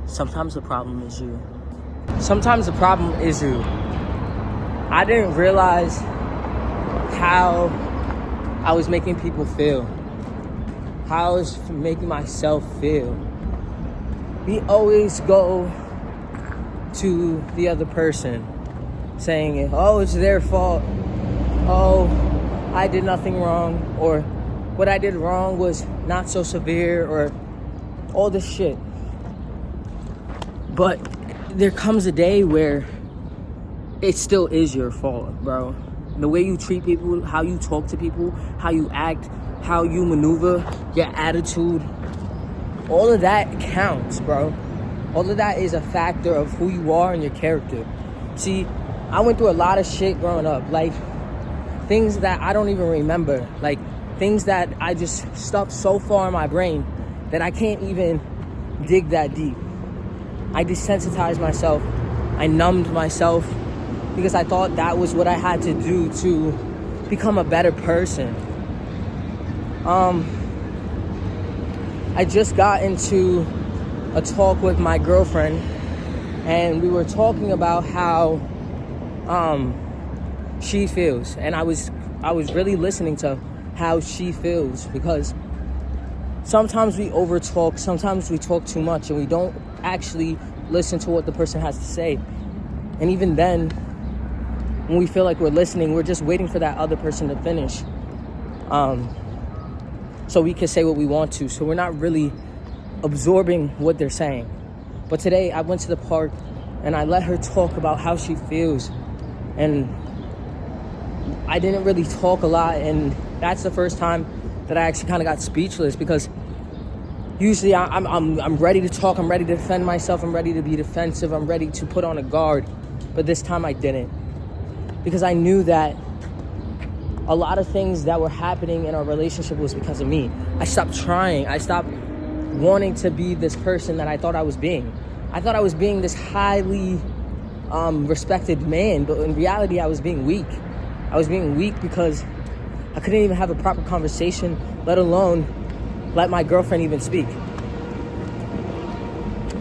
Sometimes the problem is you. Sometimes the problem is you. I didn't realize how I was making people feel. How I was making myself feel. We always go to the other person saying, oh, it's their fault. Oh, I did nothing wrong. Or what I did wrong was not so severe, or all this shit. But there comes a day where it still is your fault, bro. The way you treat people, how you talk to people, how you act, how you maneuver, your attitude, all of that counts, bro. All of that is a factor of who you are and your character. See, I went through a lot of shit growing up, like things that I don't even remember, like things that I just stuffed so far in my brain that I can't even dig that deep. I desensitized myself. I numbed myself because I thought that was what I had to do to become a better person. I just got into a talk with my girlfriend, and we were talking about how she feels, and I was really listening to how she feels, because sometimes we overtalk, sometimes we talk too much, and we don't actually listen to what the person has to say. And even then, when we feel like we're listening, we're just waiting for that other person to finish, so we can say what we want to. So we're not really absorbing what they're saying. But today I went to the park and I let her talk about how she feels, and I didn't really talk a lot, and that's the first time that I actually kind of got speechless, because usually I'm ready to talk, I'm ready to defend myself, I'm ready to be defensive, I'm ready to put on a guard. But this time I didn't, because I knew that a lot of things that were happening in our relationship was because of me. I stopped trying. I stopped wanting to be this person that I thought I was being. I thought I was being this highly respected man, but in reality I was being weak. I was being weak because I couldn't even have a proper conversation, let alone let my girlfriend even speak.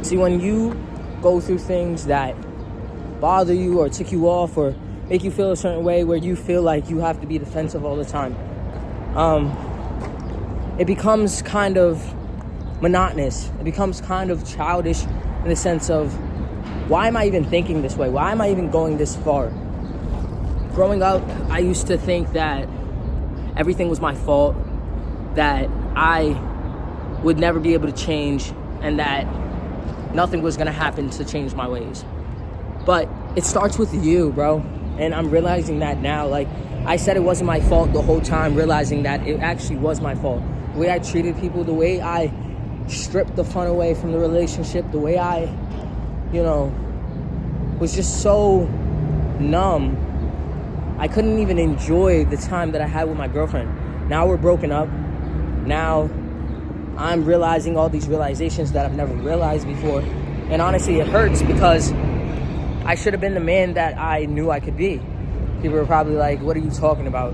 See, when you go through things that bother you or tick you off or make you feel a certain way, where you feel like you have to be defensive all the time, it becomes kind of monotonous. It becomes kind of childish in the sense of, why am I even thinking this way? Why am I even going this far? Growing up, I used to think that everything was my fault, that I would never be able to change, and that nothing was gonna happen to change my ways. But it starts with you, bro. And I'm realizing that now. Like, I said it wasn't my fault the whole time, realizing that it actually was my fault. The way I treated people, the way I stripped the fun away from the relationship, the way I, was just so numb. I couldn't even enjoy the time that I had with my girlfriend. Now we're broken up. Now I'm realizing all these realizations that I've never realized before. And honestly, it hurts, because I should have been the man that I knew I could be. People were probably like, what are you talking about?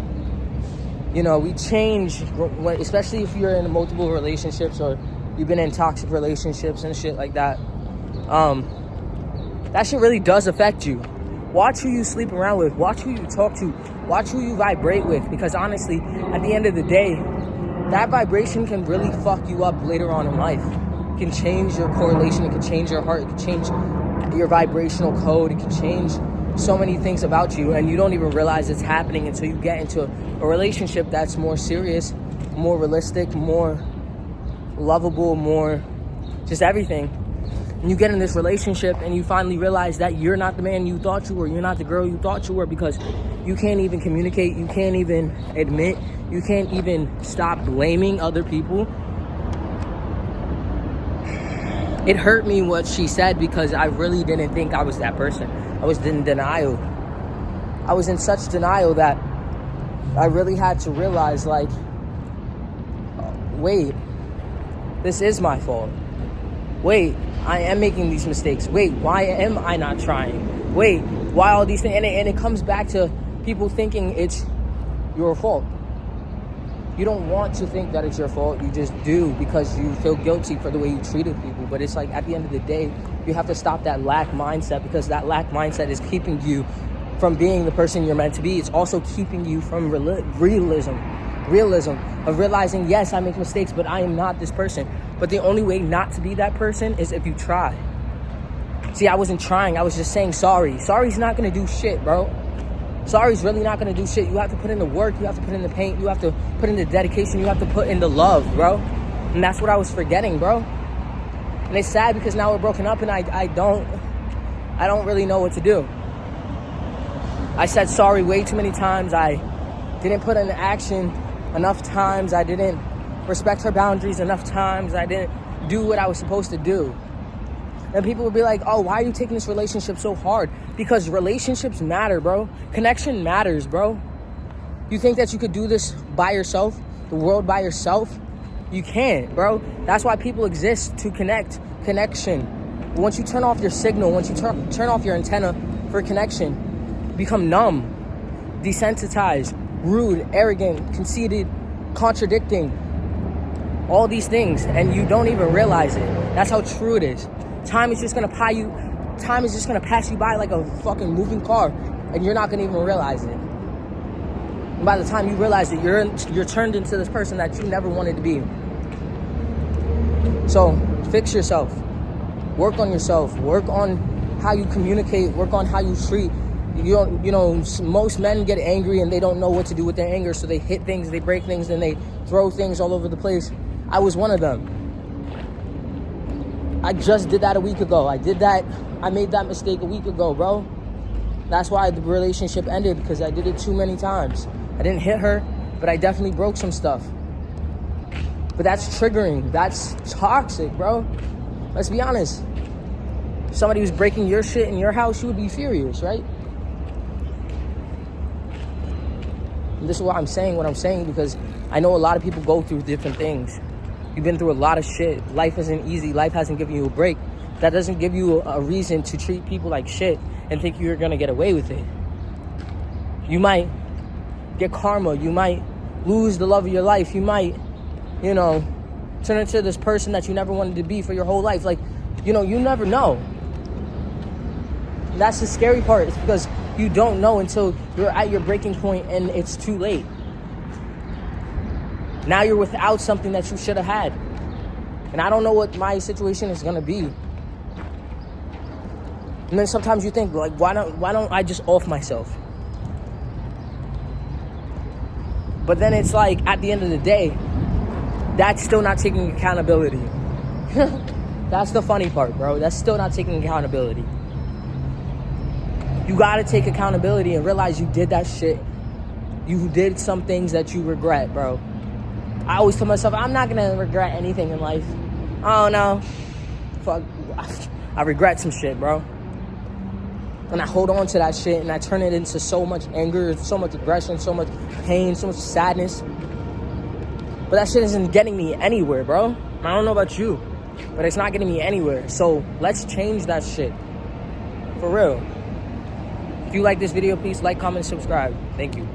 We change, especially if you're in multiple relationships or you've been in toxic relationships and shit like that. That shit really does affect you. Watch who you sleep around with. Watch who you talk to. Watch who you vibrate with. Because honestly, at the end of the day, that vibration can really fuck you up later on in life. It can change your correlation. It can change your heart. It can change your vibrational code. It can change so many things about you, and you don't even realize it's happening until you get into a relationship that's more serious, more realistic, more lovable, more just everything. And you get in this relationship and you finally realize that you're not the man you thought you were, you're not the girl you thought you were, because you can't even communicate, you can't even admit, you can't even stop blaming other people. It hurt me what she said, because I really didn't think I was that person. I was in denial. I was in such denial that I really had to realize, like, wait, this is my fault. Wait, I am making these mistakes. Wait, why am I not trying? Wait, why all these things? And it comes back to people thinking it's your fault. You don't want to think that it's your fault. You just do because you feel guilty for the way you treated people. But it's like, at the end of the day, you have to stop that lack mindset, because that lack mindset is keeping you from being the person you're meant to be. It's also keeping you from realism of realizing, yes, I make mistakes, but I am not this person. But the only way not to be that person is if you try. See, I wasn't trying. I was just saying sorry. Sorry's not going to do shit, bro. Sorry's really not going to do shit. You have to put in the work. You have to put in the paint. You have to put in the dedication. You have to put in the love, bro. And that's what I was forgetting, bro. And it's sad because now we're broken up and I don't really know what to do. I said sorry way too many times. I didn't put into action enough times. I didn't respect her boundaries enough times. I didn't do what I was supposed to do. And people would be like, oh, why are you taking this relationship so hard? Because relationships matter, bro. Connection matters, bro. You think that you could do this by yourself, the world by yourself? You can't, bro. That's why people exist, to connect. Connection. Once you turn off your signal, once you turn off your antenna for connection, become numb, desensitized, rude, arrogant, conceited, contradicting. All these things, and you don't even realize it. That's how true it is. Time is just gonna pass you by like a fucking moving car, and you're not gonna even realize it. And by the time you realize it, you're turned into this person that you never wanted to be. So fix yourself. Work on yourself. Work on how you communicate. Work on how you treat. Most men get angry and they don't know what to do with their anger, so they hit things, they break things, and they throw things all over the place. I was one of them. I just did that a week ago. I made that mistake a week ago, bro. That's why the relationship ended, because I did it too many times. I didn't hit her, but I definitely broke some stuff. But that's triggering. That's toxic, bro. Let's be honest. If somebody was breaking your shit in your house, you would be furious, right? And this is why I'm saying what I'm saying, because I know a lot of people go through different things. You've been through a lot of shit. Life isn't easy. Life hasn't given you a break. That doesn't give you a reason to treat people like shit and think you're gonna get away with it. You might get karma. You might lose the love of your life. You might, turn into this person that you never wanted to be for your whole life. Like, you never know. That's the scary part. It's because you don't know until you're at your breaking point and it's too late. Now you're without something that you should have had. And I don't know what my situation is going to be. And then sometimes you think, like, why don't I just off myself? But then it's like, at the end of the day, that's still not taking accountability. That's the funny part, bro. That's still not taking accountability. You got to take accountability and realize you did that shit. You did some things that you regret, bro. I always tell myself, I'm not going to regret anything in life. Oh, no. Fuck. I regret some shit, bro. And I hold on to that shit and I turn it into so much anger, so much aggression, so much pain, so much sadness. But that shit isn't getting me anywhere, bro. I don't know about you, but it's not getting me anywhere. So let's change that shit. For real. If you like this video, please like, comment, subscribe. Thank you.